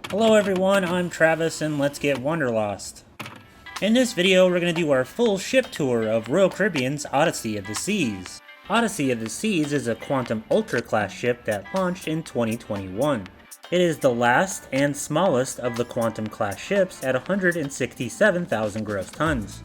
Hello everyone, I'm Travis and let's get Wanderlost. In this video we're going to do our full ship tour of Royal Caribbean's Odyssey of the Seas. Odyssey of the Seas is a Quantum Ultra class ship that launched in 2021. It is the last and smallest of the Quantum class ships at 167,000 gross tons.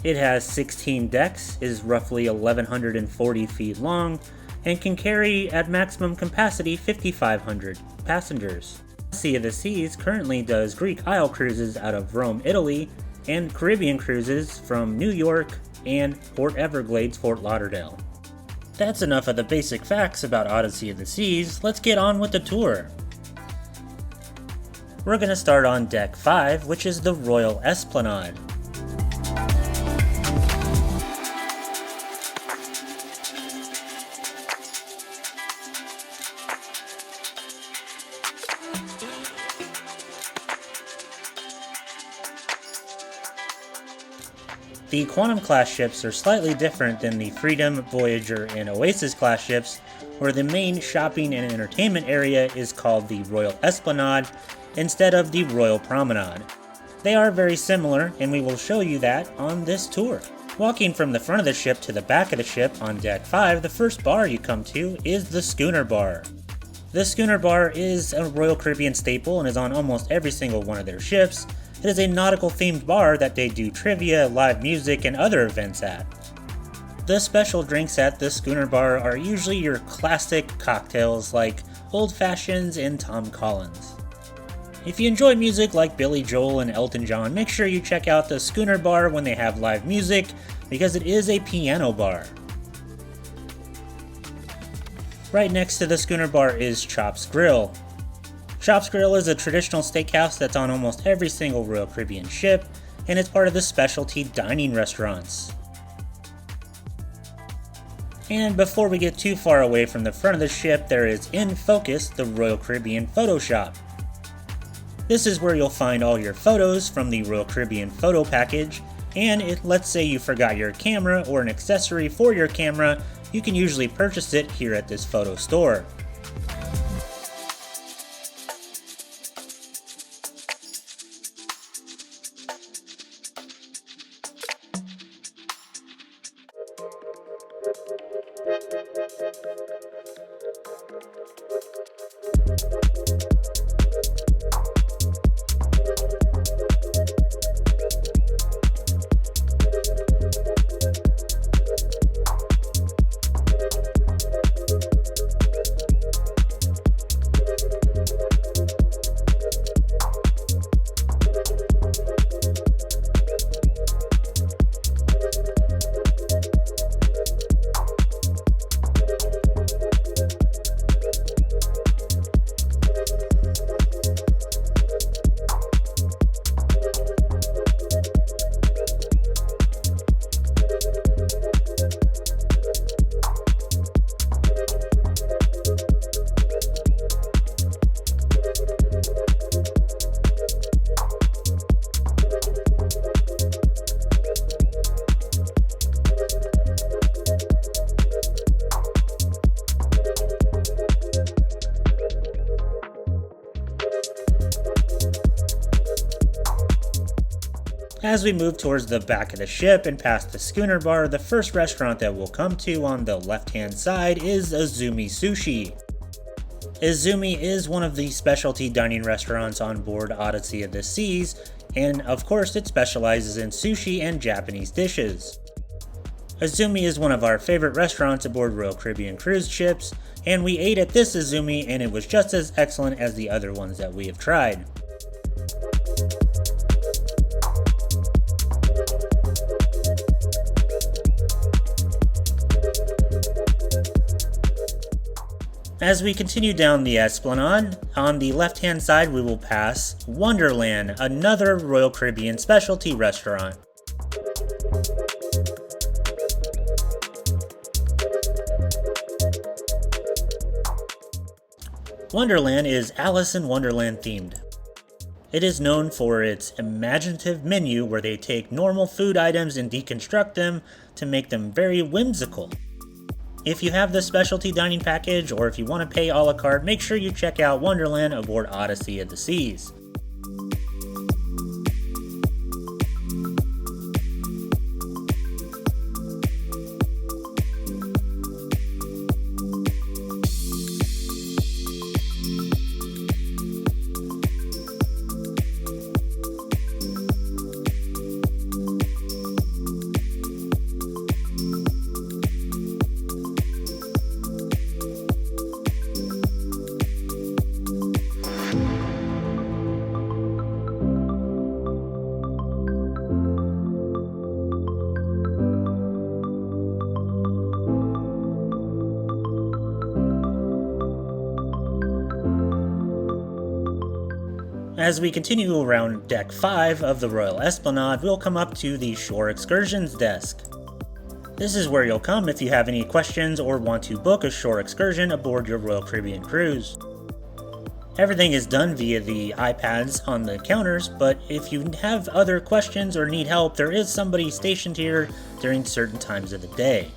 It has 16 decks, is roughly 1,140 feet long, and can carry at maximum capacity 5,500 passengers. Sea of the Seas currently does Greek Isle cruises out of Rome, Italy, and Caribbean cruises from New York and Port Everglades, Fort Lauderdale. That's enough of the basic facts about Odyssey of the Seas, let's get on with the tour. We're going to start on Deck 5, which is the Royal Esplanade. The Quantum class ships are slightly different than the Freedom, Voyager, and Oasis class ships, where the main shopping and entertainment area is called the Royal Esplanade instead of the Royal Promenade. They are very similar, and we will show you that on this tour. Walking from the front of the ship to the back of the ship on Deck 5, the first bar you come to is the Schooner Bar. The Schooner Bar is a Royal Caribbean staple and is on almost every single one of their ships. It is a nautical themed bar that they do trivia, live music, and other events at. The special drinks at the Schooner Bar are usually your classic cocktails like Old Fashions and Tom Collins. If you enjoy music like Billy Joel and Elton John, make sure you check out the Schooner Bar when they have live music, because it is a piano bar. Right next to the Schooner Bar is Chops Grill. Chops Grill is a traditional steakhouse that's on almost every single Royal Caribbean ship, and it's part of the specialty dining restaurants. And before we get too far away from the front of the ship, there is In Focus, the Royal Caribbean Photo Shop. This is where you'll find all your photos from the Royal Caribbean photo package, and let's say you forgot your camera or an accessory for your camera, you can usually purchase it here at this photo store. As we move towards the back of the ship and past the Schooner Bar, the first restaurant that we'll come to on the left-hand side is Izumi Sushi. Izumi is one of the specialty dining restaurants on board Odyssey of the Seas, and of course it specializes in sushi and Japanese dishes. Izumi is one of our favorite restaurants aboard Royal Caribbean cruise ships, and we ate at this Izumi and it was just as excellent as the other ones that we have tried. As we continue down the Esplanade, on the left-hand side we will pass Wonderland, another Royal Caribbean specialty restaurant. Wonderland is Alice in Wonderland themed. It is known for its imaginative menu where they take normal food items and deconstruct them to make them very whimsical. If you have the specialty dining package, or if you want to pay a la carte, make sure you check out Wonderland aboard Odyssey of the Seas. As we continue around Deck 5 of the Royal Esplanade, we'll come up to the Shore Excursions desk. This is where you'll come if you have any questions or want to book a shore excursion aboard your Royal Caribbean cruise. Everything is done via the iPads on the counters, but if you have other questions or need help, there is somebody stationed here during certain times of the day.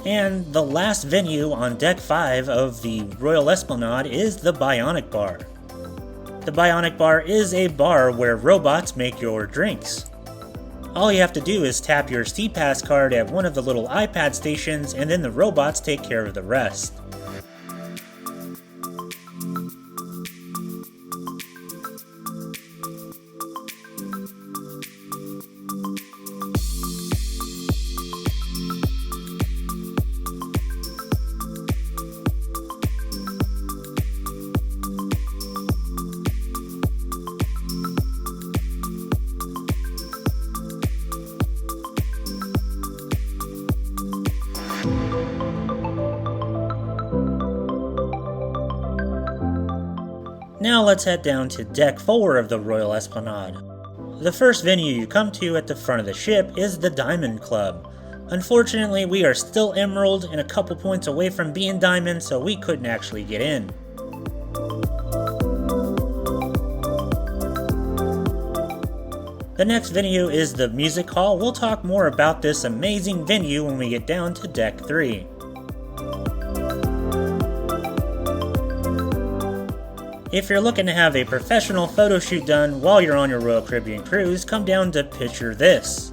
And the last venue on Deck 5 of the Royal Esplanade is the Bionic Bar. The Bionic Bar is a bar where robots make your drinks. All you have to do is tap your SeaPass card at one of the little iPad stations, and then the robots take care of the rest. Now let's head down to Deck 4 of the Royal Esplanade. The first venue you come to at the front of the ship is the Diamond Club. Unfortunately, we are still Emerald and a couple points away from being Diamond, so we couldn't actually get in. The next venue is the Music Hall. We'll talk more about this amazing venue when we get down to Deck 3. If you're looking to have a professional photo shoot done while you're on your Royal Caribbean cruise, come down to Picture This.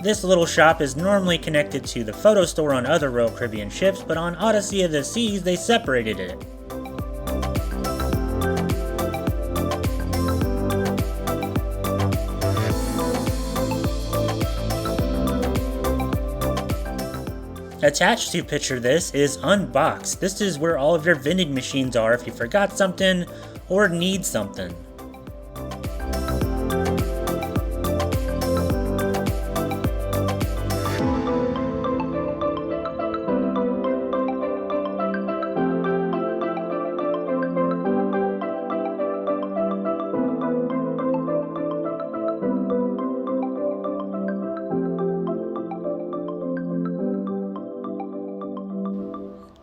This little shop is normally connected to the photo store on other Royal Caribbean ships, but on Odyssey of the Seas they separated it. Attached to Picture This is Unbox. This is where all of your vending machines are if you forgot something or need something.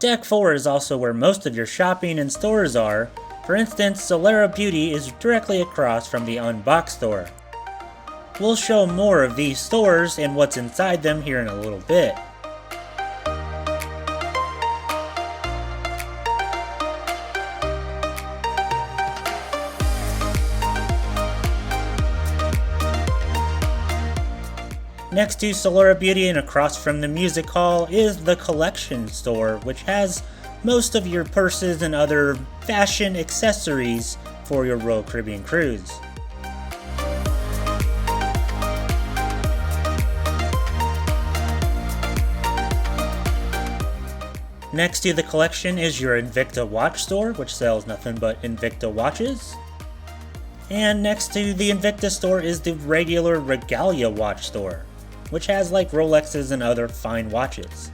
Deck 4 is also where most of your shopping and stores are. For instance, Solarium Beauty is directly across from the Unbox store. We'll show more of these stores and what's inside them here in a little bit. Next to Solarium Beauty and across from the Music Hall is the Collection store, which has most of your purses and other fashion accessories for your Royal Caribbean cruise. Next to the Collection is your Invicta watch store, which sells nothing but Invicta watches. And next to the Invicta store is the regular Regalia watch store, which has like Rolexes and other fine watches.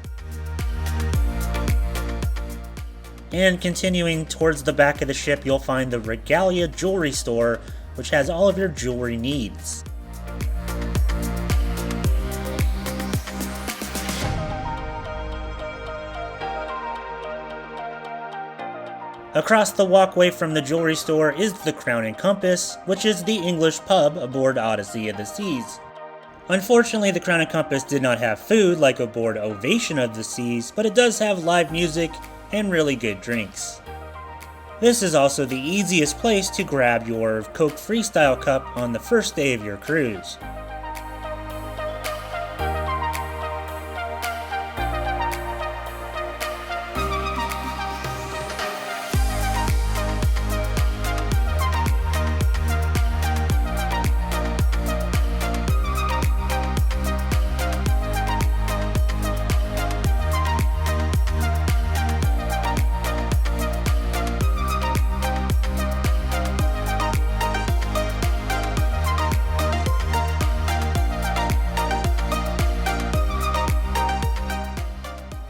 And continuing towards the back of the ship, you'll find the Regalia jewelry store, which has all of your jewelry needs. Across the walkway from the jewelry store is the Crown and Compass, which is the English pub aboard Odyssey of the Seas. Unfortunately, the Crown and Compass did not have food like aboard Ovation of the Seas, but it does have live music and really good drinks. This is also the easiest place to grab your Coke Freestyle cup on the first day of your cruise.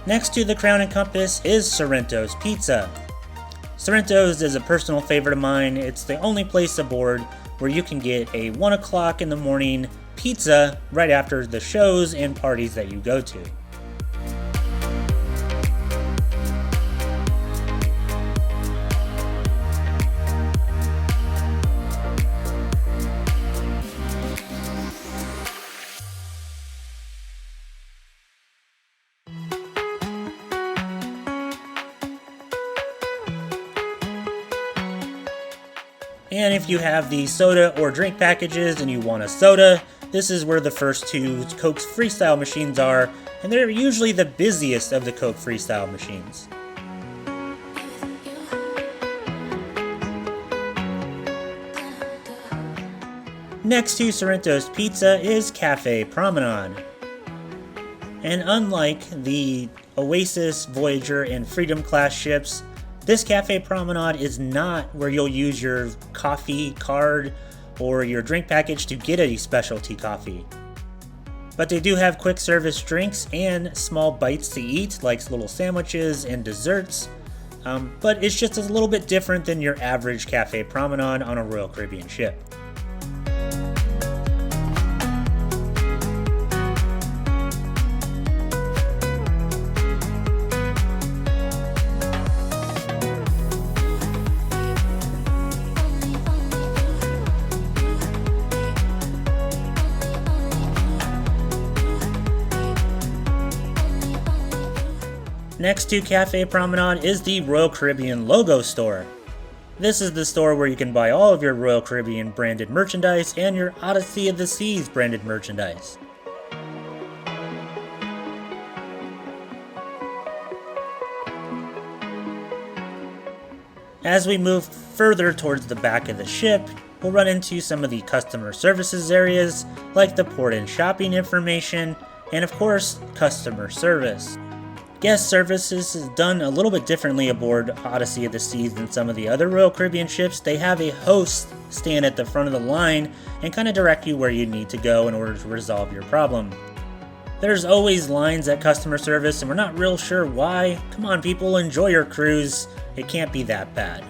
Next to the Crown and Compass is Sorrento's Pizza. Sorrento's is a personal favorite of mine. It's the only place aboard where you can get a 1 o'clock in the morning pizza right after the shows and parties that you go to. And if you have the soda or drink packages and you want a soda, this is where the first two Coke Freestyle machines are, and they're usually the busiest of the Coke Freestyle machines. Next to Sorrento's Pizza is Cafe Promenade. And unlike the Oasis, Voyager, and Freedom class ships, this Cafe Promenade is not where you'll use your coffee card or your drink package to get a specialty coffee. But they do have quick service drinks and small bites to eat, like little sandwiches and desserts. But it's just a little bit different than your average Cafe Promenade on a Royal Caribbean ship. Next to Cafe Promenade is the Royal Caribbean Logo Store. This is the store where you can buy all of your Royal Caribbean branded merchandise and your Odyssey of the Seas branded merchandise. As we move further towards the back of the ship, we'll run into some of the customer services areas, like the port and shopping information, and of course, customer service. Guest services is done a little bit differently aboard Odyssey of the Seas than some of the other Royal Caribbean ships. They have a host stand at the front of the line and kind of direct you where you need to go in order to resolve your problem. There's always lines at customer service and we're not real sure why. Come on people, enjoy your cruise. It can't be that bad.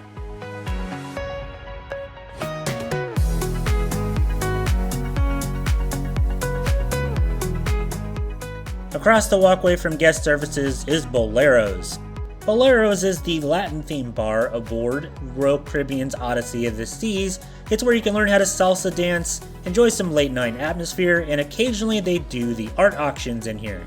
Across the walkway from guest services is Bolero's. Bolero's is the Latin-themed bar aboard Royal Caribbean's Odyssey of the Seas. It's where you can learn how to salsa dance, enjoy some late-night atmosphere, and occasionally they do the art auctions in here.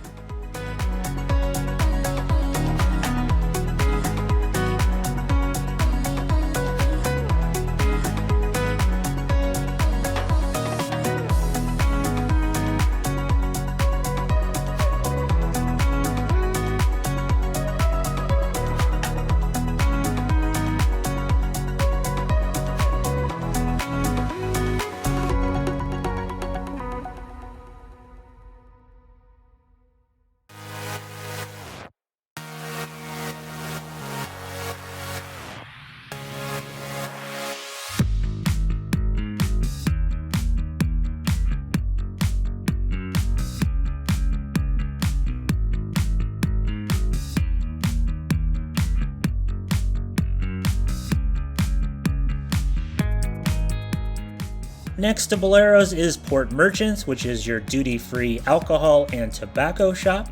Next to Bolero's is Port Merchants, which is your duty-free alcohol and tobacco shop.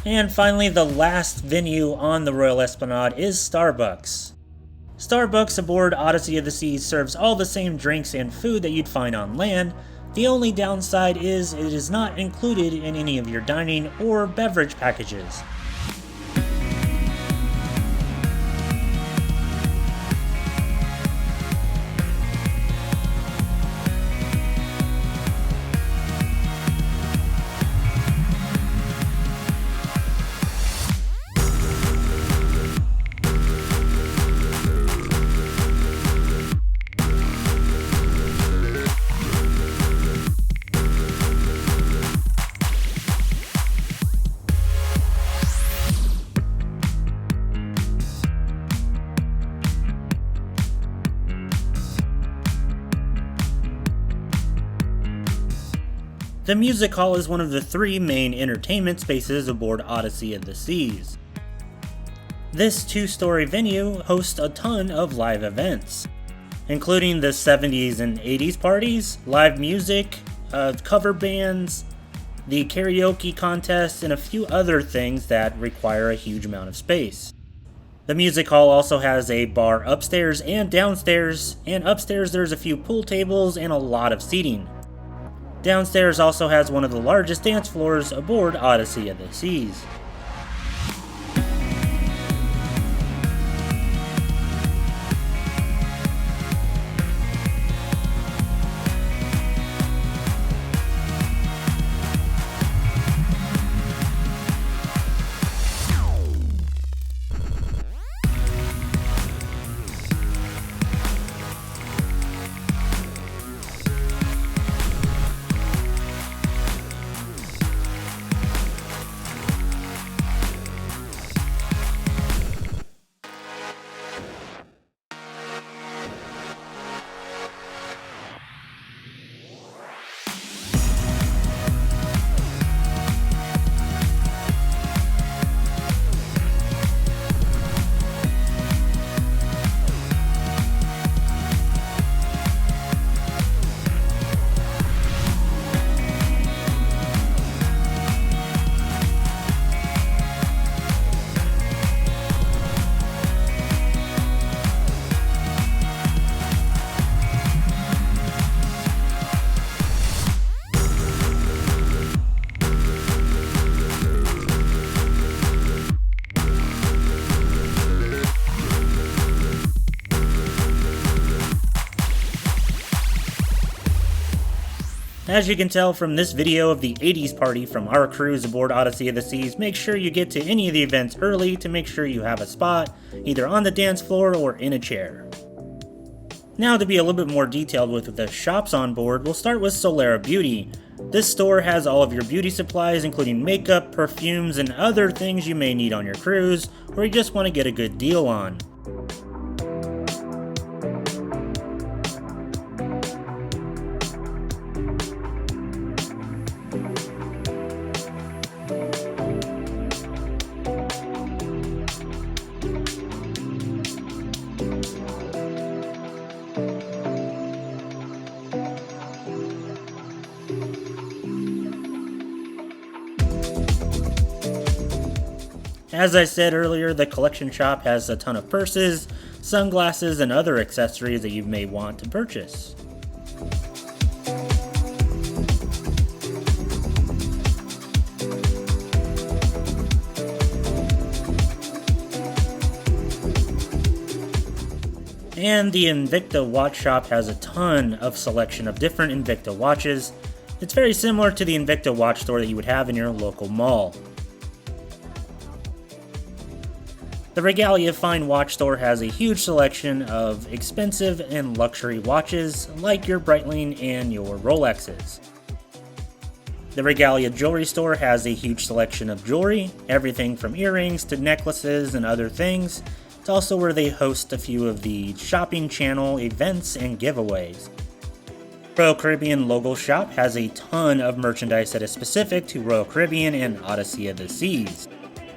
And finally, the last venue on the Royal Esplanade is Starbucks. Starbucks aboard Odyssey of the Seas serves all the same drinks and food that you'd find on land. The only downside is it is not included in any of your dining or beverage packages. The music hall is one of the 3 main entertainment spaces aboard Odyssey of the Seas. This 2-story venue hosts a ton of live events, including the 70s and 80s parties, live music, cover bands, the karaoke contest, and a few other things that require a huge amount of space. The music hall also has a bar upstairs and downstairs, and upstairs there's a few pool tables and a lot of seating. Downstairs also has one of the largest dance floors aboard Odyssey of the Seas. As you can tell from this video of the 80s party from our cruise aboard Odyssey of the Seas, make sure you get to any of the events early to make sure you have a spot, either on the dance floor or in a chair. Now to be a little bit more detailed with the shops on board, we'll start with Solarium Beauty. This store has all of your beauty supplies, including makeup, perfumes, and other things you may need on your cruise, or you just want to get a good deal on. As I said earlier, the collection shop has a ton of purses, sunglasses, and other accessories that you may want to purchase. And the Invicta watch shop has a ton of selection of different Invicta watches. It's very similar to the Invicta watch store that you would have in your local mall. The Regalia Fine Watch Store has a huge selection of expensive and luxury watches, like your Breitling and your Rolexes. The Regalia Jewelry Store has a huge selection of jewelry, everything from earrings to necklaces and other things. It's also where they host a few of the shopping channel events and giveaways. Royal Caribbean Logo Shop has a ton of merchandise that is specific to Royal Caribbean and Odyssey of the Seas.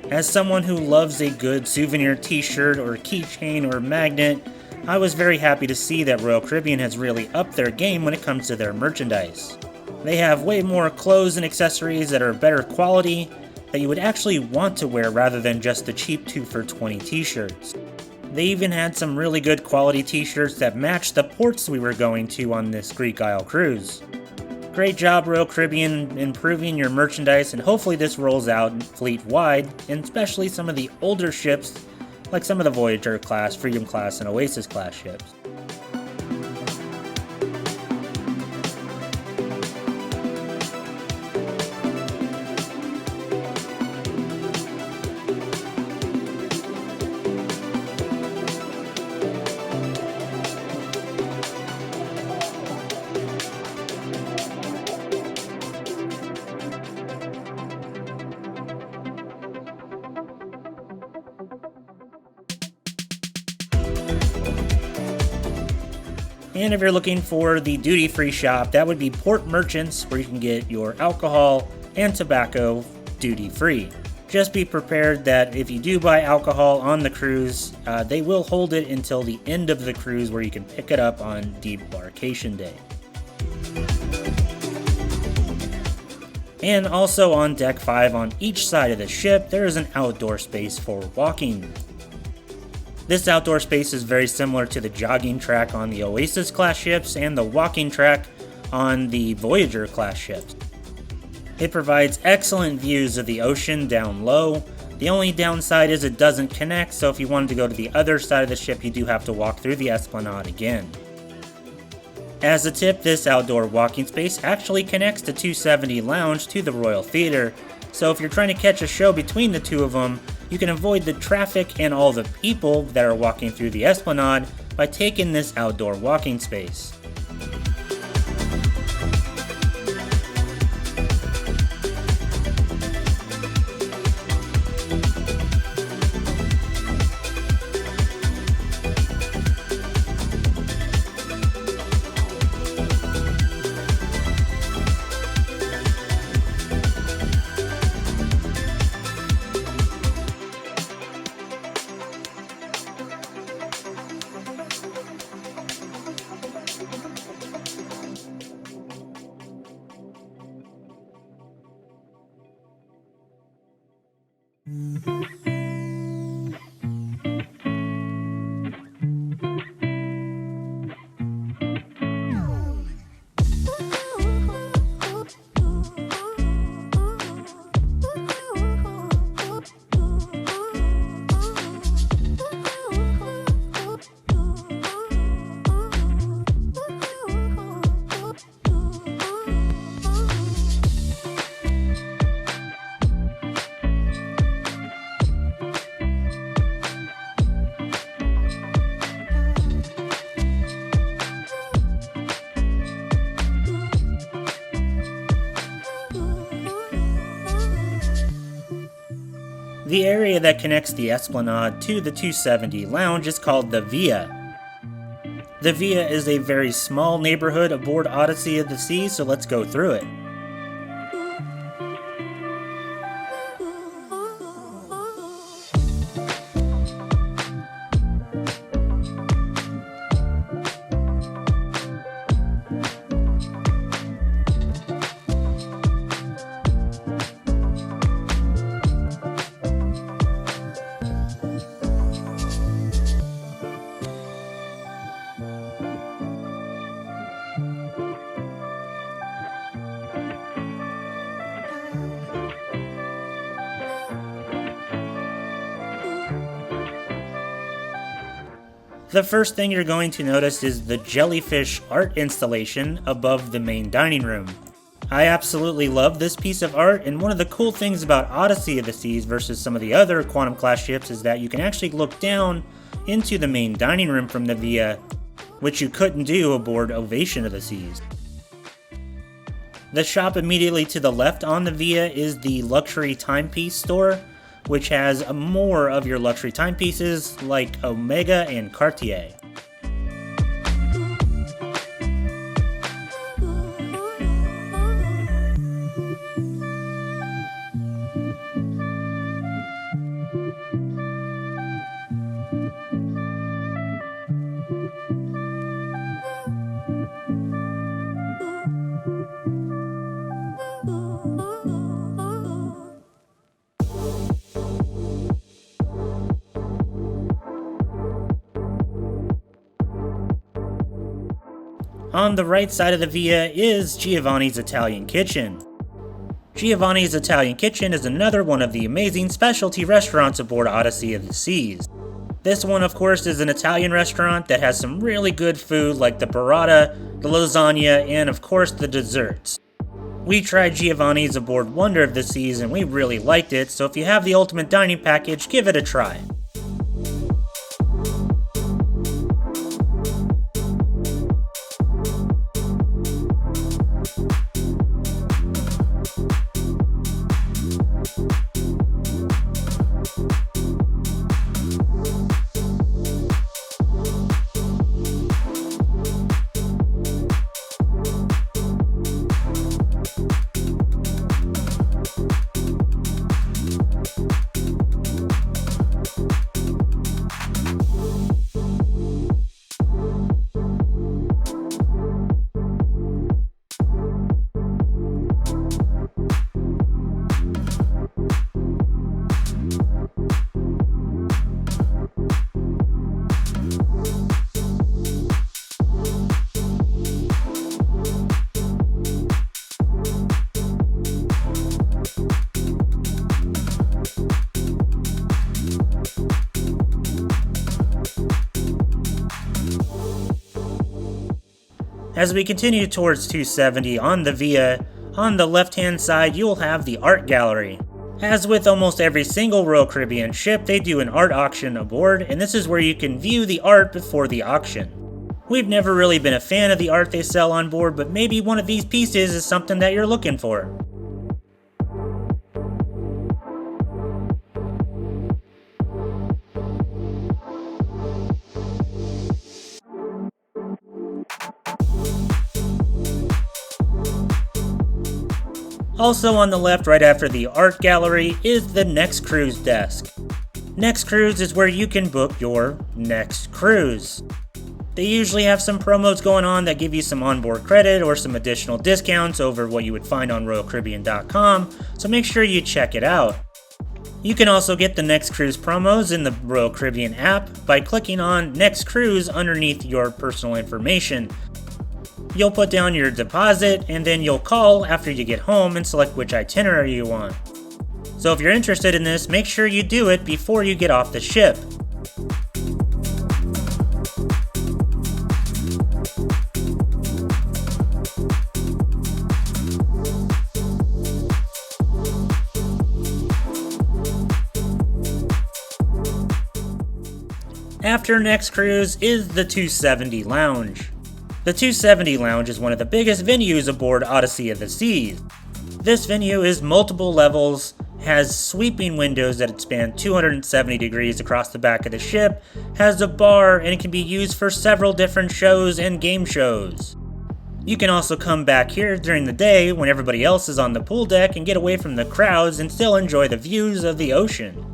As someone who loves a good souvenir t-shirt or keychain or magnet, I was very happy to see that Royal Caribbean has really upped their game when it comes to their merchandise. They have way more clothes and accessories that are better quality, that you would actually want to wear rather than just the cheap 2 for $20 t-shirts. They even had some really good quality t-shirts that matched the ports we were going to on this Greek Isle cruise. Great job, Royal Caribbean, improving your merchandise, and hopefully this rolls out fleet-wide, and especially some of the older ships, like some of the Voyager class, Freedom class, and Oasis class ships. And if you're looking for the duty-free shop, that would be Port Merchants, where you can get your alcohol and tobacco duty-free. Just be prepared that if you do buy alcohol on the cruise, they will hold it until the end of the cruise, where you can pick it up on debarkation day. And also on Deck 5 on each side of the ship, there is an outdoor space for walking. This outdoor space is very similar to the jogging track on the Oasis class ships and the walking track on the Voyager class ships. It provides excellent views of the ocean down low. The only downside is it doesn't connect, so if you wanted to go to the other side of the ship, you do have to walk through the Esplanade again. As a tip, this outdoor walking space actually connects the 270 Lounge to the Royal Theater, so if you're trying to catch a show between the two of them, you can avoid the traffic and all the people that are walking through the Esplanade by taking this outdoor walking space. The area that connects the Esplanade to the 270 Lounge is called the Via. The Via is a very small neighborhood aboard Odyssey of the Seas, so let's go through it. The first thing you're going to notice is the jellyfish art installation above the main dining room. I absolutely love this piece of art, and one of the cool things about Odyssey of the Seas versus some of the other Quantum class ships is that you can actually look down into the main dining room from the Via, which you couldn't do aboard Ovation of the Seas. The shop immediately to the left on the Via is the luxury timepiece store, which has more of your luxury timepieces like Omega and Cartier. On the right side of the via is Giovanni's Italian Kitchen. Giovanni's Italian Kitchen is another one of the amazing specialty restaurants aboard Odyssey of the Seas. This one, of course, is an Italian restaurant that has some really good food like the burrata, the lasagna, and of course the desserts. We tried Giovanni's aboard Wonder of the Seas and we really liked it, so if you have the Ultimate Dining Package, give it a try. As we continue towards 270 on the Via, on the left-hand side you'll have the Art Gallery. As with almost every single Royal Caribbean ship, they do an art auction aboard, and this is where you can view the art before the auction. We've never really been a fan of the art they sell on board, but maybe one of these pieces is something that you're looking for. Also on the left, right after the art gallery, is the Next Cruise desk. Next Cruise is where you can book your next cruise. They usually have some promos going on that give you some onboard credit or some additional discounts over what you would find on RoyalCaribbean.com, so make sure you check it out. You can also get the Next Cruise promos in the Royal Caribbean app by clicking on Next Cruise underneath your personal information. You'll put down your deposit and then you'll call after you get home and select which itinerary you want. So if you're interested in this, make sure you do it before you get off the ship. After Next Cruise is the 270 Lounge. The 270 Lounge is one of the biggest venues aboard Odyssey of the Seas. This venue is multiple levels, has sweeping windows that span 270 degrees across the back of the ship, has a bar, and it can be used for several different shows and game shows. You can also come back here during the day when everybody else is on the pool deck and get away from the crowds and still enjoy the views of the ocean.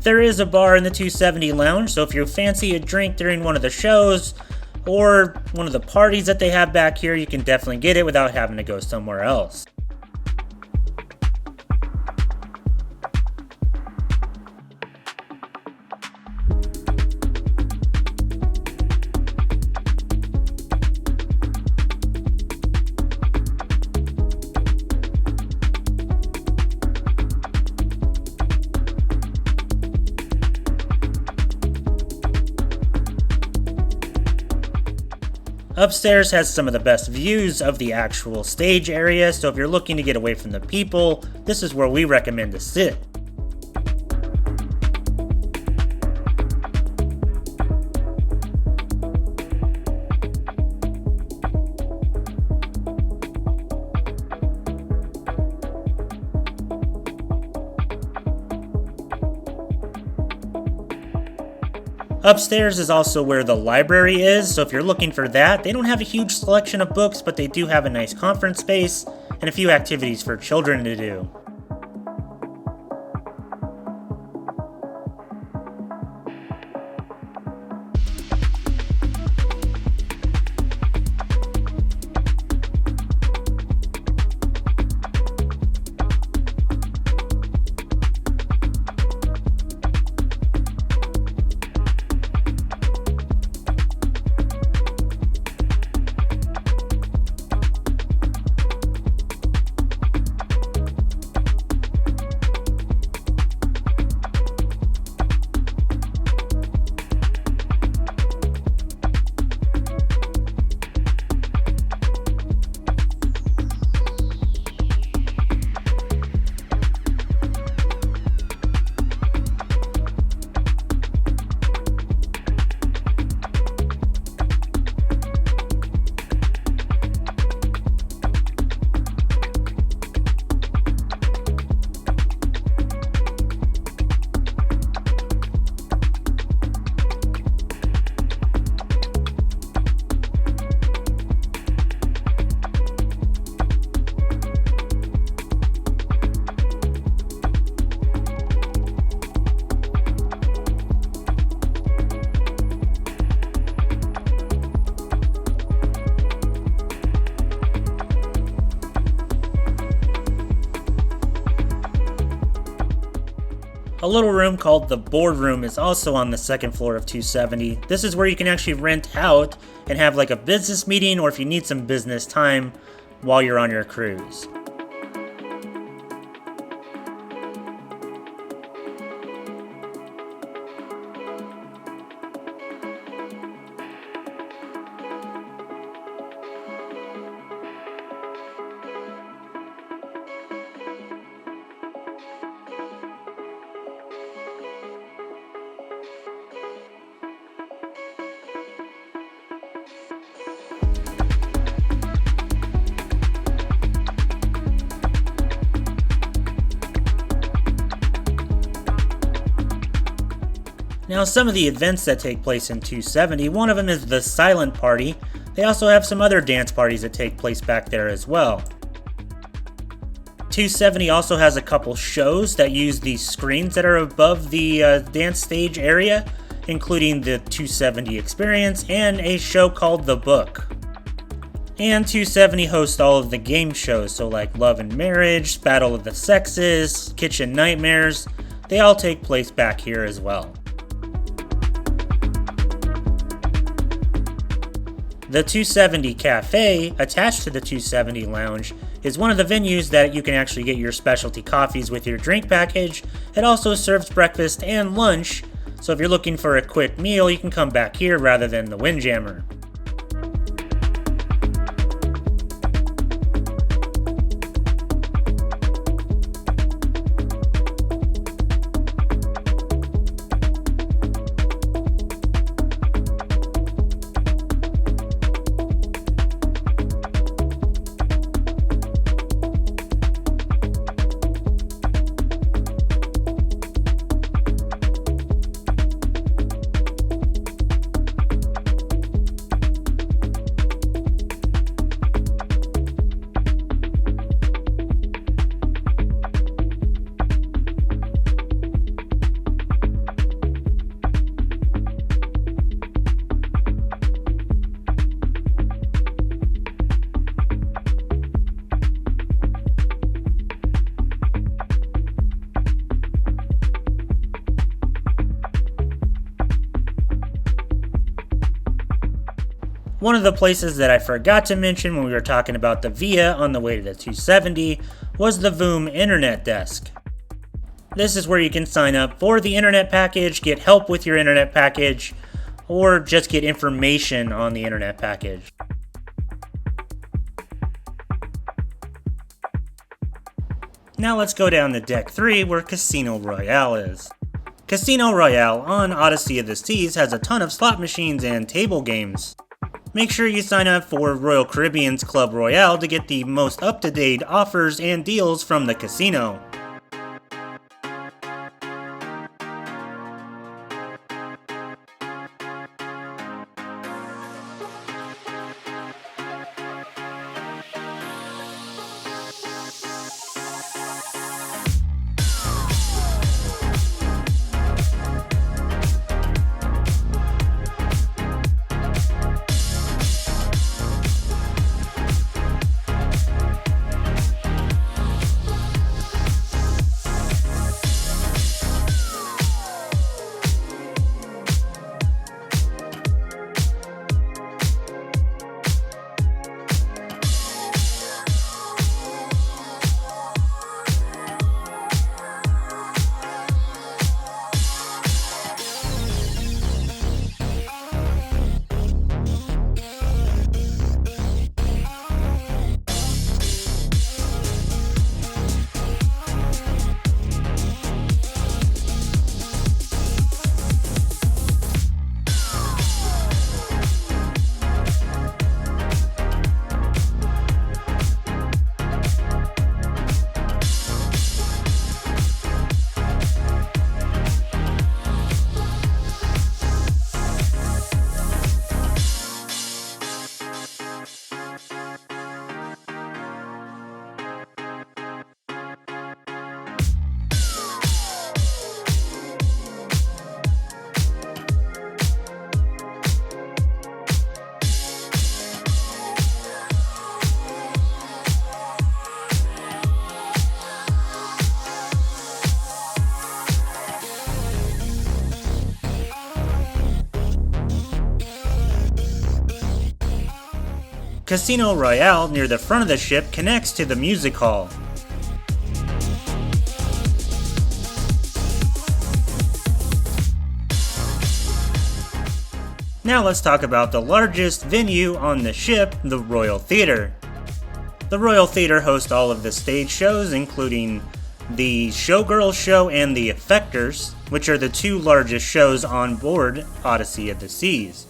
There is a bar in the 270 lounge, so if you fancy a drink during one of the shows or one of the parties that they have back here, you can definitely get it without having to go somewhere else. Upstairs has some of the best views of the actual stage area, so if you're looking to get away from the people, this is where we recommend to sit. Upstairs is also where the library is, so if you're looking for that, they don't have a huge selection of books, but they do have a nice conference space and a few activities for children to do. A little room called the boardroom is also on the second floor of 270. This is where you can actually rent out and have like a business meeting, or if you need some business time while you're on your cruise. Now, some of the events that take place in 270, one of them is the Silent Party. They also have some other dance parties that take place back there as well. 270 also has a couple shows that use the screens that are above the dance stage area, including the 270 Experience and a show called The Book. And 270 hosts all of the game shows, so like Love and Marriage, Battle of the Sexes, Kitchen Nightmares, they all take place back here as well. The 270 Cafe, attached to the 270 Lounge, is one of the venues that you can actually get your specialty coffees with your drink package. It also serves breakfast and lunch, so if you're looking for a quick meal, you can come back here rather than the Windjammer. One of the places that I forgot to mention when we were talking about the VIA on the way to the 270 was the VOOM Internet Desk. This is where you can sign up for the internet package, get help with your internet package, or just get information on the internet package. Now let's go down to Deck 3 where Casino Royale is. Casino Royale on Odyssey of the Seas has a ton of slot machines and table games. Make sure you sign up for Royal Caribbean's Club Royale to get the most up-to-date offers and deals from the casino. Casino Royale near the front of the ship connects to the music hall. Now let's talk about the largest venue on the ship, the Royal Theatre. The Royal Theatre hosts all of the stage shows, including the Showgirls Show and the Effectors, which are the two largest shows on board Odyssey of the Seas.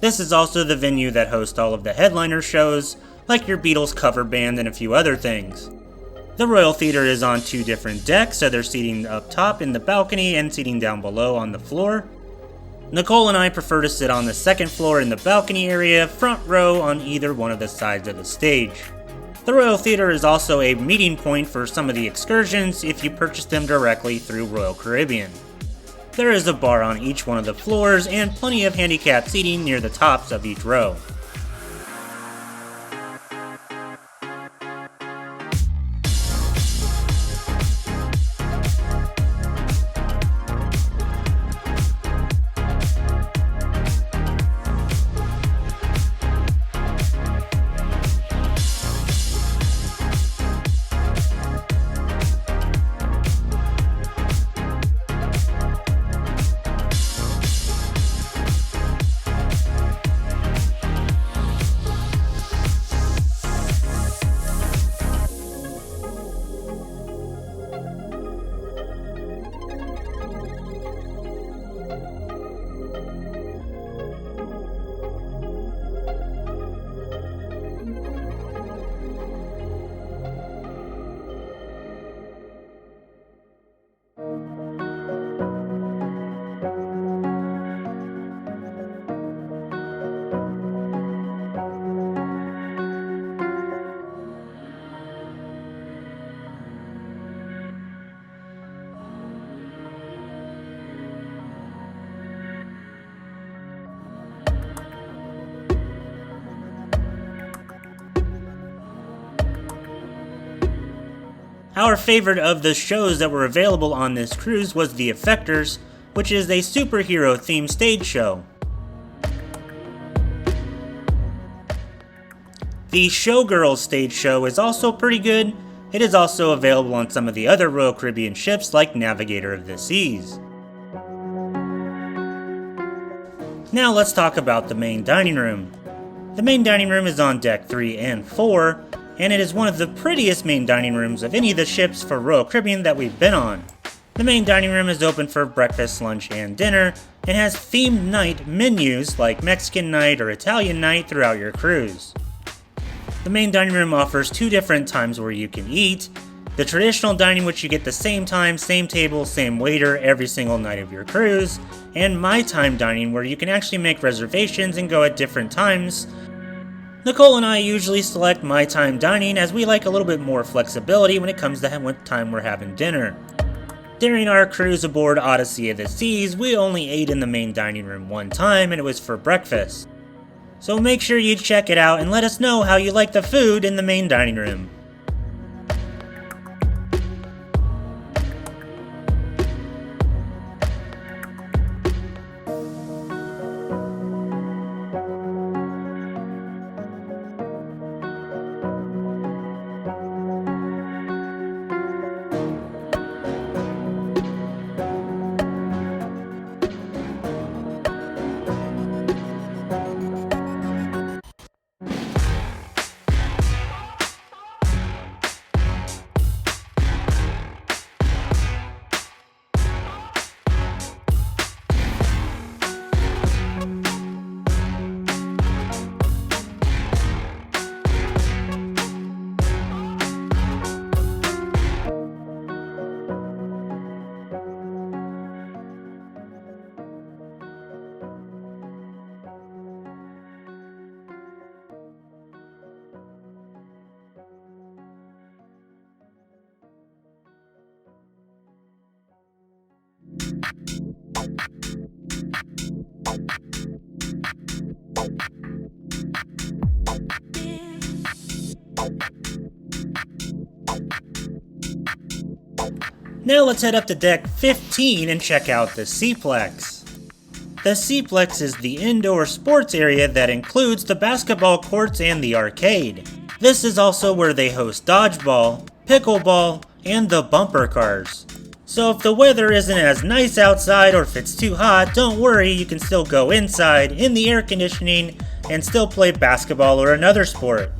This is also the venue that hosts all of the headliner shows, like your Beatles cover band and a few other things. The Royal Theatre is on two different decks, so there's seating up top in the balcony and seating down below on the floor. Nicole and I prefer to sit on the second floor in the balcony area, front row on either one of the sides of the stage. The Royal Theatre is also a meeting point for some of the excursions if you purchase them directly through Royal Caribbean. There is a bar on each one of the floors and plenty of handicapped seating near the tops of each row. Our favorite of the shows that were available on this cruise was The Effectors, which is a superhero-themed stage show. The Showgirls stage show is also pretty good. It is also available on some of the other Royal Caribbean ships like Navigator of the Seas. Now let's talk about the main dining room. The main dining room is on deck 3 and 4, and it is one of the prettiest main dining rooms of any of the ships for Royal Caribbean that we've been on. The main dining room is open for breakfast, lunch, and dinner, and has themed night menus like Mexican night or Italian night throughout your cruise. The main dining room offers 2 different times where you can eat. The traditional dining, which you get the same time, same table, same waiter every single night of your cruise, and my time dining, where you can actually make reservations and go at different times. Nicole and I usually select my time dining as we like a little bit more flexibility when it comes to what time we're having dinner. During our cruise aboard Odyssey of the Seas, we only ate in the main dining room one time, and it was for breakfast. So make sure you check it out and let us know how you like the food in the main dining room. Now let's head up to deck 15 and check out the Seaplex. The Seaplex is the indoor sports area that includes the basketball courts and the arcade. This is also where they host dodgeball, pickleball, and the bumper cars. So if the weather isn't as nice outside or if it's too hot, don't worry, you can still go inside in the air conditioning and still play basketball or another sport.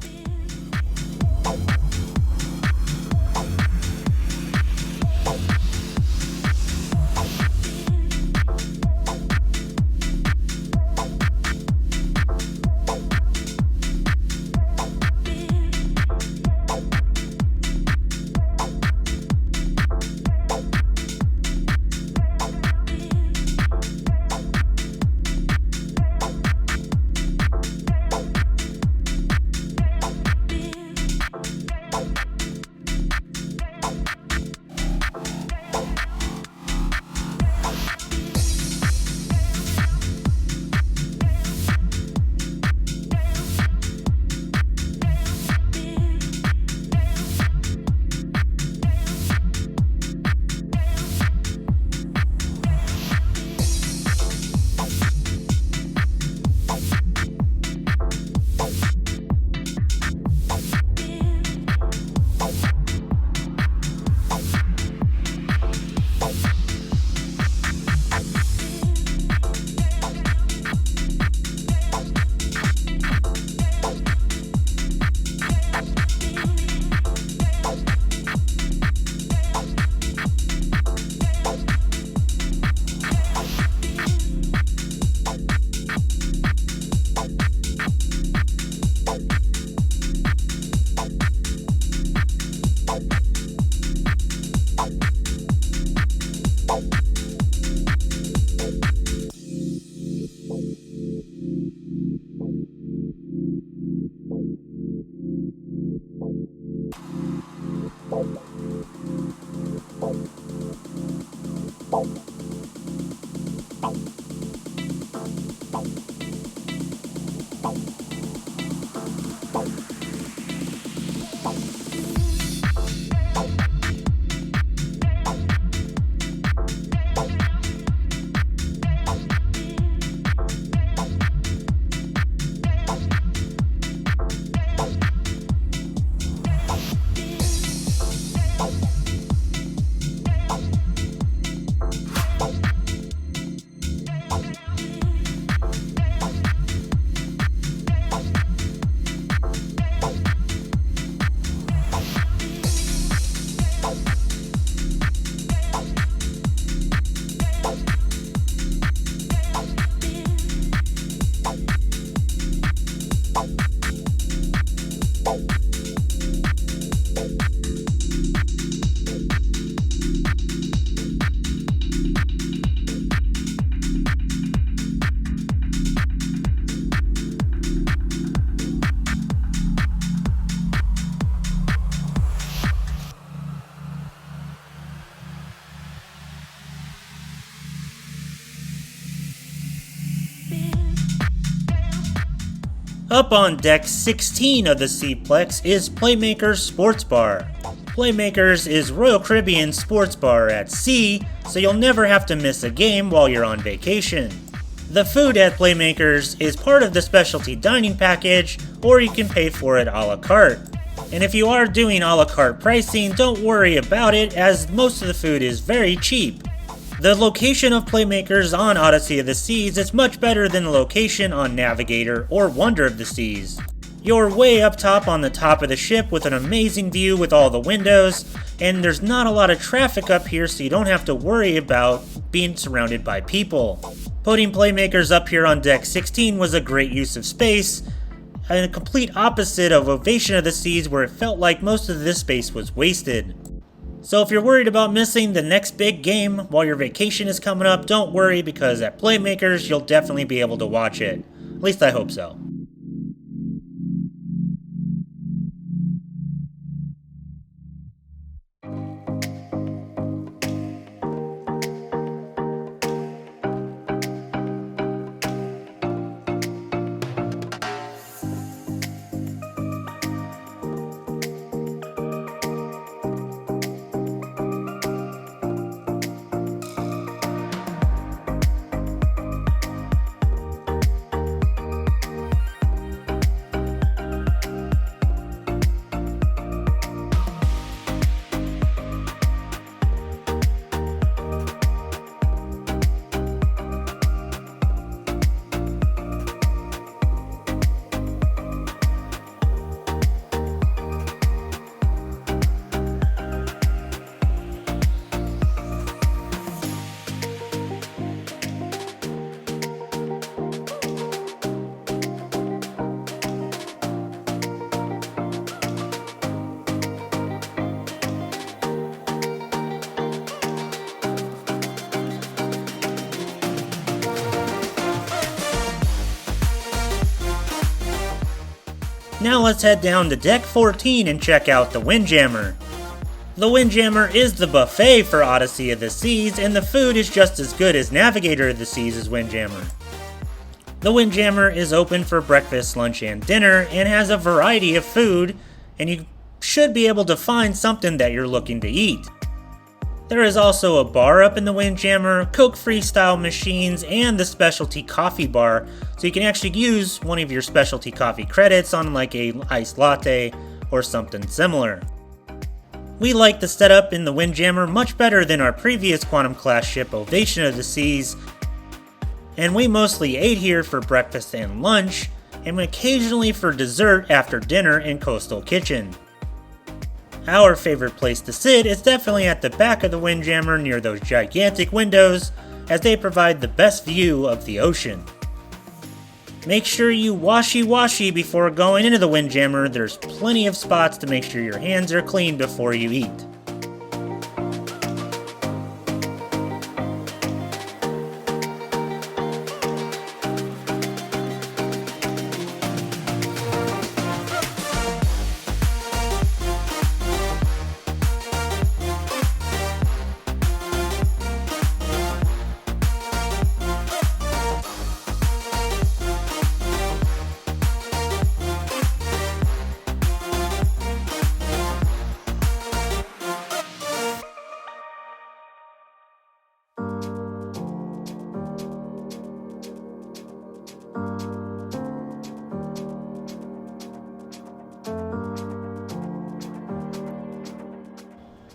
Up on deck 16 of the Seaplex is Playmakers Sports Bar. Playmakers is Royal Caribbean Sports Bar at sea, so you'll never have to miss a game while you're on vacation. The food at Playmakers is part of the specialty dining package, or you can pay for it a la carte. And if you are doing a la carte pricing, don't worry about it, as most of the food is very cheap. The location of Playmakers on Odyssey of the Seas is much better than the location on Navigator or Wonder of the Seas. You're way up top on the top of the ship with an amazing view with all the windows, and there's not a lot of traffic up here, so you don't have to worry about being surrounded by people. Putting Playmakers up here on deck 16 was a great use of space, and a complete opposite of Ovation of the Seas, where it felt like most of this space was wasted. So if you're worried about missing the next big game while your vacation is coming up, don't worry, because at Playmakers you'll definitely be able to watch it. At least I hope so. Now let's head down to deck 14 and check out the Windjammer. The Windjammer is the buffet for Odyssey of the Seas, and the food is just as good as Navigator of the Seas' Windjammer. The Windjammer is open for breakfast, lunch, and dinner, and has a variety of food, and you should be able to find something that you're looking to eat. There is also a bar up in the Windjammer, Coke freestyle machines, and the specialty coffee bar, so you can actually use one of your specialty coffee credits on like a iced latte or something similar. We like the setup in the Windjammer much better than our previous Quantum class ship Ovation of the Seas, and we mostly ate here for breakfast and lunch, and occasionally for dessert after dinner in Coastal Kitchen. Our favorite place to sit is definitely at the back of the Windjammer near those gigantic windows, as they provide the best view of the ocean. Make sure you washy before going into the Windjammer. There's plenty of spots to make sure your hands are clean before you eat.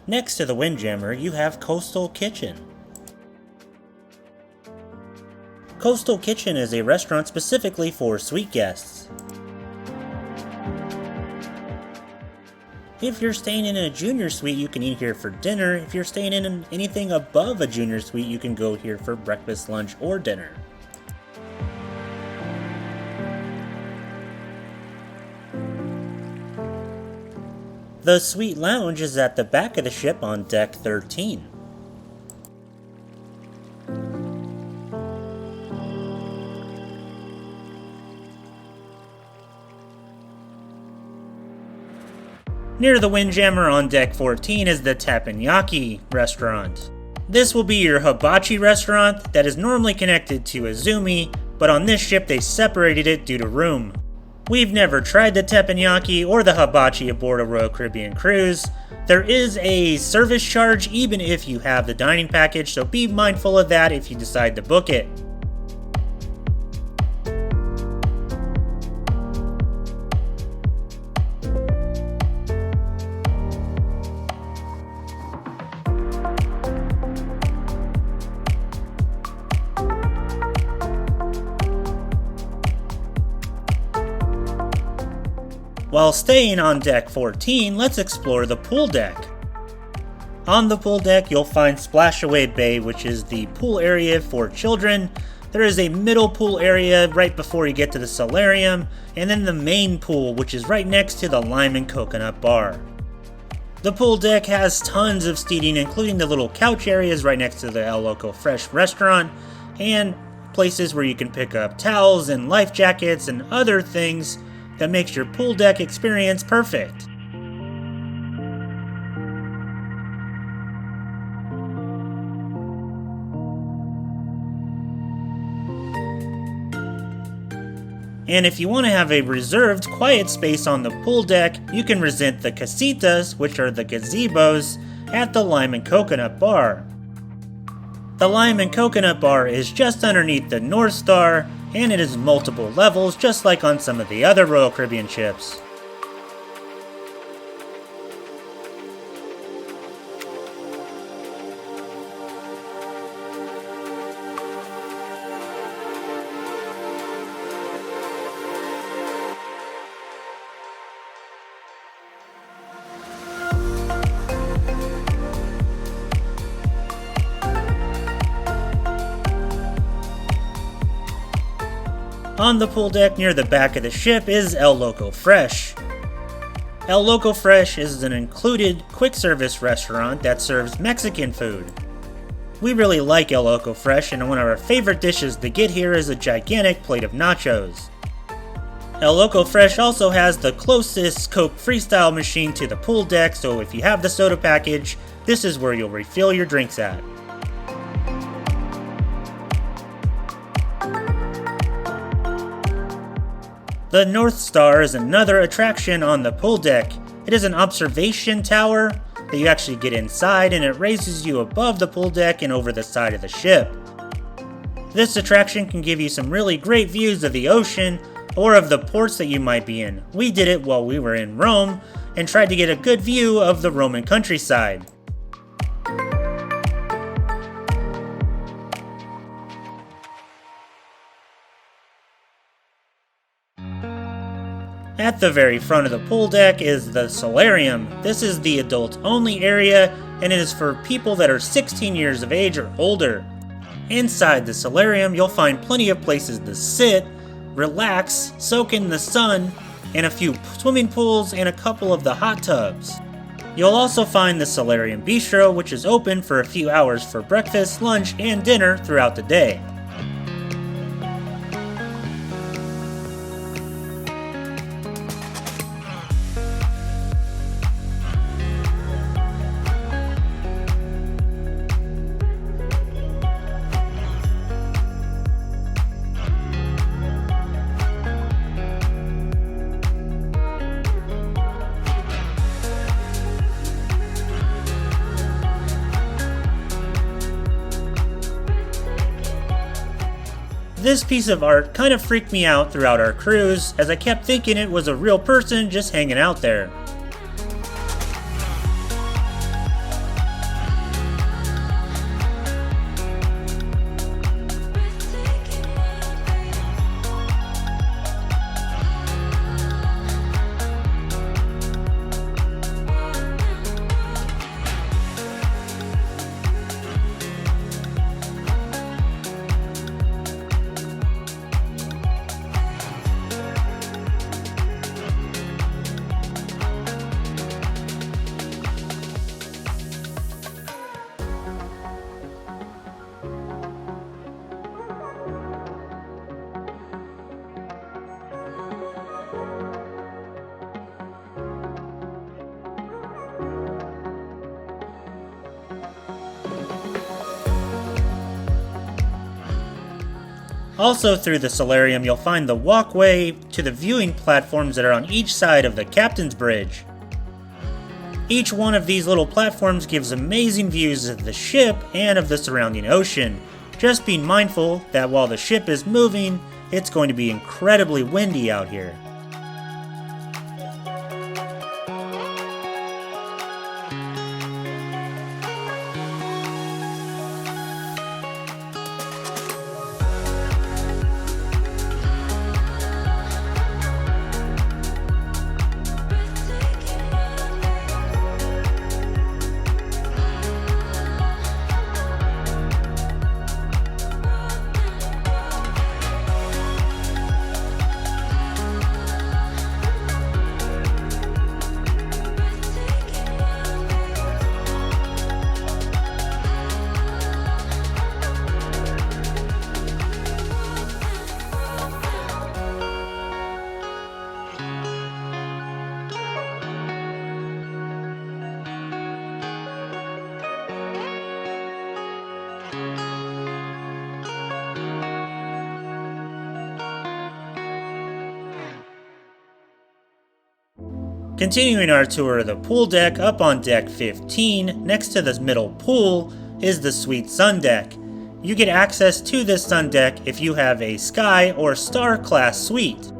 Next to the Windjammer, you have Coastal Kitchen. Coastal Kitchen is a restaurant specifically for suite guests. If you're staying in a junior suite, you can eat here for dinner. If you're staying in anything above a junior suite, you can go here for breakfast, lunch, or dinner. The suite lounge is at the back of the ship on deck 13. Near the Windjammer on deck 14 is the Teppanyaki restaurant. This will be your hibachi restaurant that is normally connected to Azumi, but on this ship they separated it due to room. We've never tried the teppanyaki or the hibachi aboard a Royal Caribbean cruise. There is a service charge even if you have the dining package, so be mindful of that if you decide to book it. While staying on deck 14, let's explore the pool deck. On the pool deck, you'll find Splashaway Bay, which is the pool area for children. There is a middle pool area right before you get to the Solarium, and then the main pool, which is right next to the Lime and Coconut Bar. The pool deck has tons of seating, including the little couch areas right next to the El Loco Fresh restaurant, and places where you can pick up towels and life jackets and other things that makes your pool deck experience perfect. And if you want to have a reserved, quiet space on the pool deck, you can rent the casitas, which are the gazebos, at the Lime and Coconut Bar. The Lime and Coconut Bar is just underneath the North Star, and it is multiple levels, just like on some of the other Royal Caribbean ships. On the pool deck near the back of the ship is El Loco Fresh. El Loco Fresh is an included quick service restaurant that serves Mexican food. We really like El Loco Fresh, and one of our favorite dishes to get here is a gigantic plate of nachos. El Loco Fresh also has the closest Coke Freestyle machine to the pool deck, so if you have the soda package, this is where you'll refill your drinks at. The North Star is another attraction on the pool deck. It is an observation tower that you actually get inside, and it raises you above the pool deck and over the side of the ship. This attraction can give you some really great views of the ocean or of the ports that you might be in. We did it while we were in Rome and tried to get a good view of the Roman countryside. At the very front of the pool deck is the Solarium. This is the adult-only area, and it is for people that are 16 years of age or older. Inside the Solarium, you'll find plenty of places to sit, relax, soak in the sun, and a few swimming pools and a couple of the hot tubs. You'll also find the Solarium Bistro, which is open for a few hours for breakfast, lunch, and dinner throughout the day. This piece of art kind of freaked me out throughout our cruise, as I kept thinking it was a real person just hanging out there. Also through the Solarium, you'll find the walkway to the viewing platforms that are on each side of the Captain's Bridge. Each one of these little platforms gives amazing views of the ship and of the surrounding ocean. Just be mindful that while the ship is moving, it's going to be incredibly windy out here. Continuing our tour of the pool deck, up on deck 15, next to this middle pool, is the Suite Sun Deck. You get access to this sun deck if you have a Sky or Star class suite.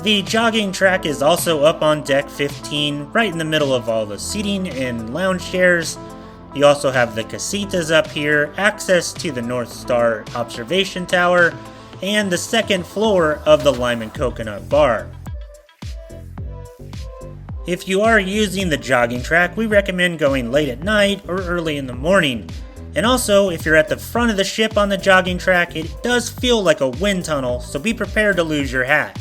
The jogging track is also up on deck 15, right in the middle of all the seating and lounge chairs. You also have the casitas up here, access to the North Star Observation Tower, and the second floor of the Lime and Coconut Bar. If you are using the jogging track, we recommend going late at night or early in the morning. And also, if you're at the front of the ship on the jogging track, it does feel like a wind tunnel, so be prepared to lose your hat.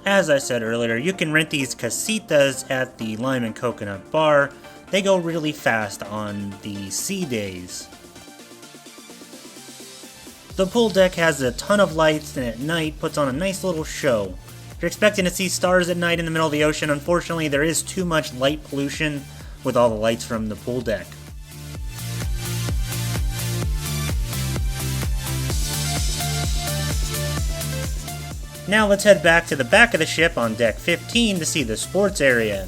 As I said earlier, you can rent these casitas at the Lime and Coconut Bar. They go really fast on the sea days. The pool deck has a ton of lights and at night puts on a nice little show. If you're expecting to see stars at night in the middle of the ocean, unfortunately there is too much light pollution with all the lights from the pool deck. Now let's head back to the back of the ship on deck 15 to see the sports area.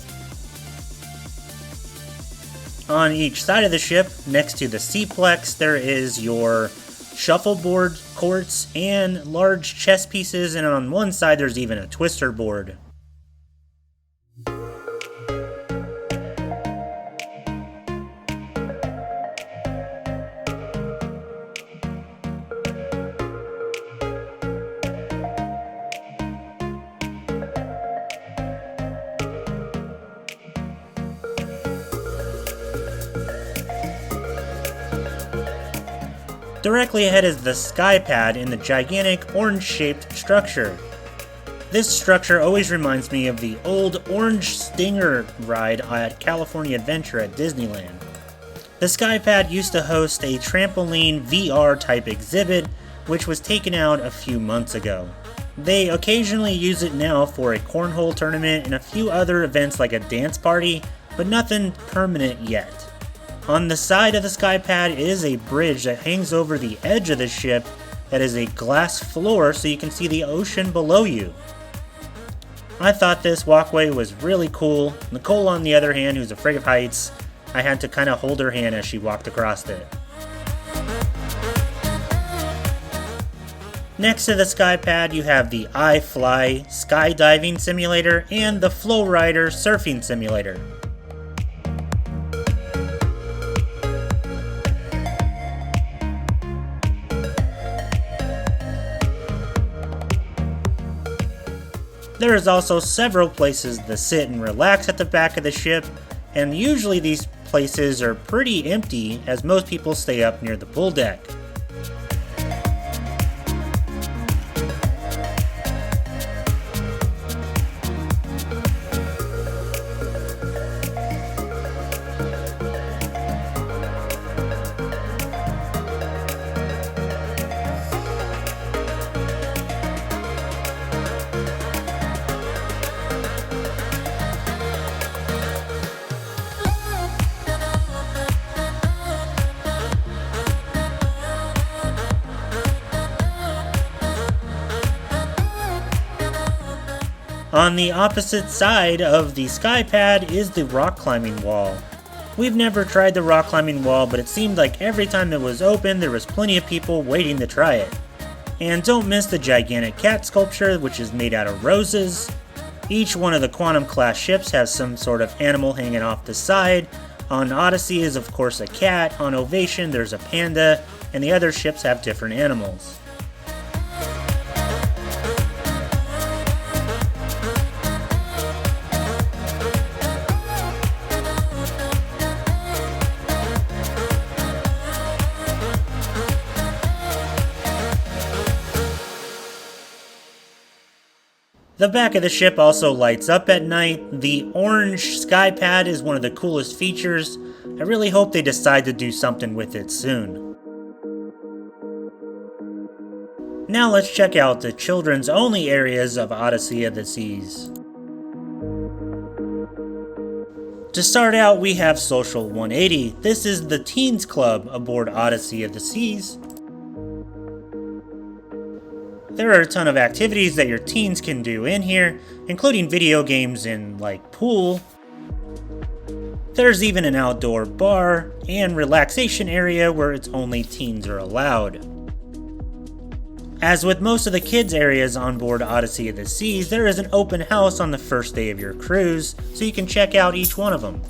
On each side of the ship, next to the Seaplex, there is your shuffleboard courts and large chess pieces, and on one side there's even a twister board. Directly ahead is the sky pad in the gigantic orange-shaped structure. This structure always reminds me of the old Orange Stinger ride at California Adventure at Disneyland. The sky pad used to host a trampoline VR type exhibit, which was taken out a few months ago. They occasionally use it now for a cornhole tournament and a few other events like a dance party, but nothing permanent yet. On the side of the sky pad is a bridge that hangs over the edge of the ship that is a glass floor so you can see the ocean below you. I thought this walkway was really cool. Nicole, on the other hand, who's afraid of heights, I had to kind of hold her hand as she walked across it. Next to the sky pad, you have the iFly skydiving simulator and the Flowrider surfing simulator. There is also several places to sit and relax at the back of the ship, and usually these places are pretty empty as most people stay up near the pool deck. On the opposite side of the sky pad is the rock climbing wall. We've never tried the rock climbing wall, but it seemed like every time it was open there was plenty of people waiting to try it. And don't miss the gigantic cat sculpture, which is made out of roses. Each one of the Quantum class ships has some sort of animal hanging off the side. On Odyssey is of course a cat, on Ovation there's a panda, and the other ships have different animals. The back of the ship also lights up at night. The orange sky pad is one of the coolest features. I really hope they decide to do something with it soon. Now let's check out the children's only areas of Odyssey of the Seas. To start out, we have Social 180. This is the teens club aboard Odyssey of the Seas. There are a ton of activities that your teens can do in here, including video games and like pool. There's even an outdoor bar and relaxation area where it's only teens are allowed. As with most of the kids areas on board Odyssey of the Seas, there is an open house on the first day of your cruise, so you can check out each one of them.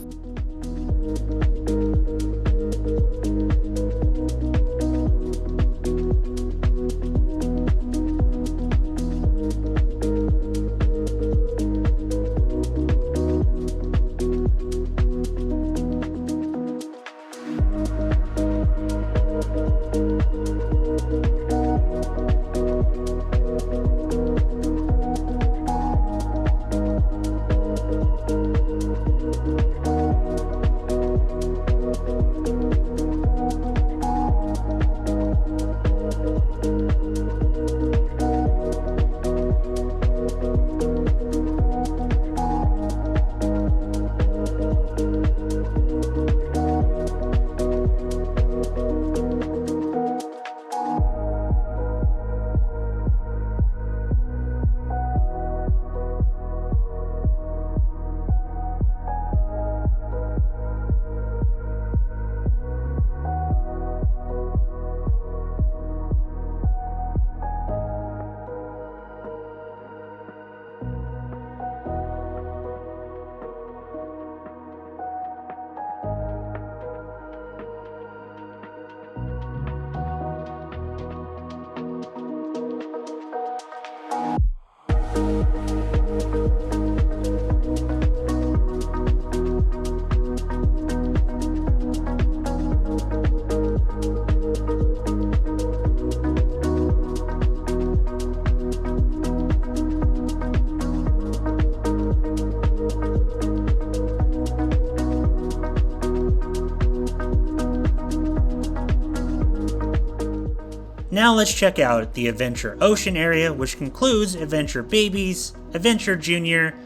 Now let's check out the Adventure Ocean area, which includes Adventure Babies, Adventure Junior,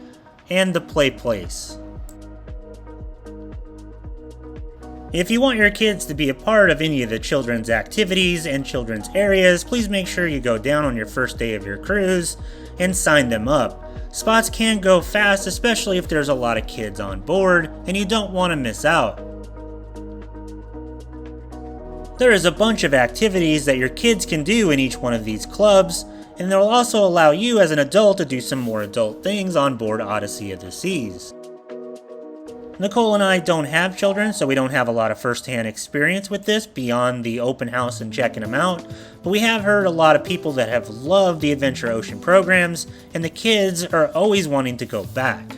and the Play Place. If you want your kids to be a part of any of the children's activities and children's areas, please make sure you go down on your first day of your cruise and sign them up. Spots can go fast, especially if there's a lot of kids on board and you don't want to miss out. There is a bunch of activities that your kids can do in each one of these clubs, and they'll also allow you as an adult to do some more adult things on board Odyssey of the Seas. Nicole and I don't have children, so we don't have a lot of first-hand experience with this beyond the open house and checking them out, but we have heard a lot of people that have loved the Adventure Ocean programs, and the kids are always wanting to go back.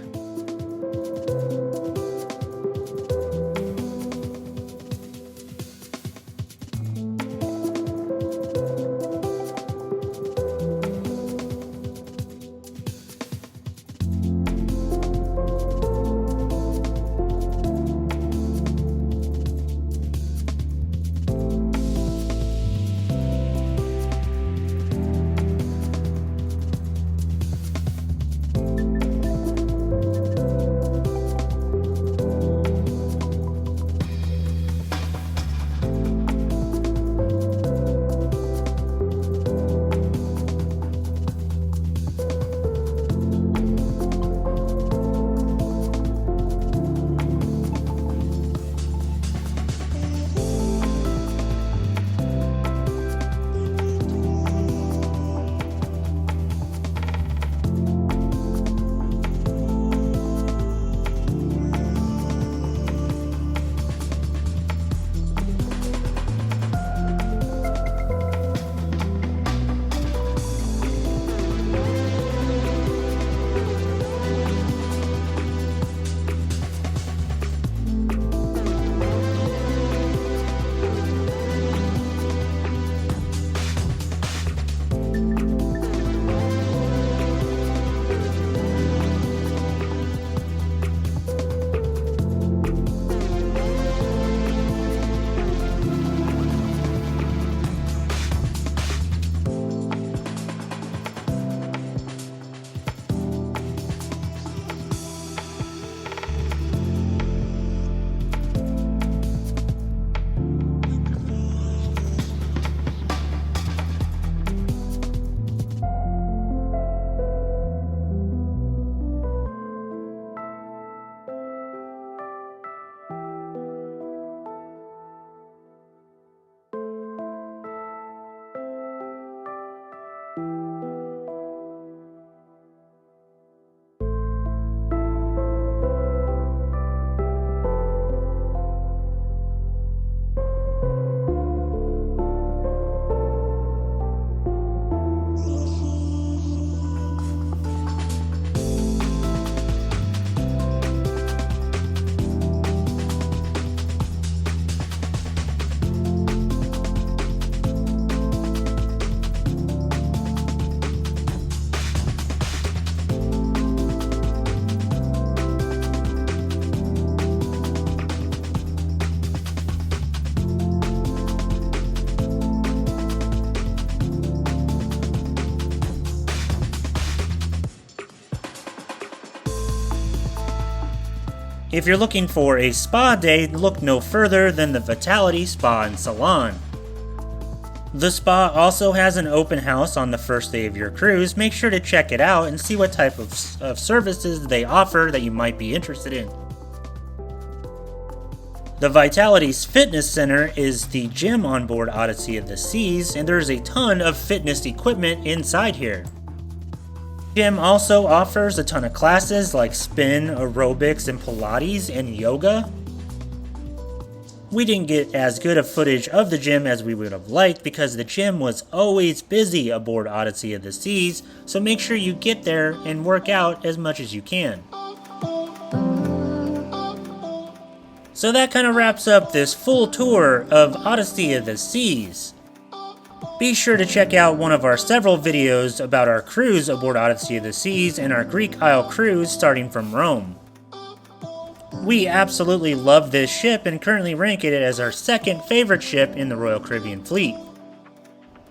If you're looking for a spa day, look no further than the Vitality Spa and Salon. The spa also has an open house on the first day of your cruise. Make sure to check it out and see what type of services they offer that you might be interested in. The Vitality's Fitness Center is the gym on board Odyssey of the Seas, and there's a ton of fitness equipment inside here. The gym also offers a ton of classes like spin, aerobics, and Pilates, and yoga. We didn't get as good of footage of the gym as we would have liked because the gym was always busy aboard Odyssey of the Seas, so make sure you get there and work out as much as you can. So that kind of wraps up this full tour of Odyssey of the Seas. Be sure to check out one of our several videos about our cruise aboard Odyssey of the Seas and our Greek Isle cruise starting from Rome. We absolutely love this ship and currently rank it as our second favorite ship in the Royal Caribbean fleet.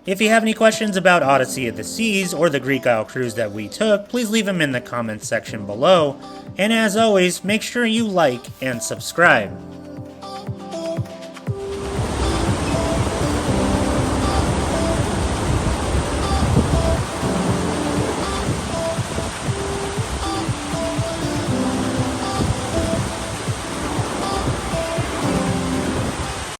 If you have any questions about Odyssey of the Seas or the Greek Isle cruise that we took, please leave them in the comments section below. And as always, make sure you like and subscribe.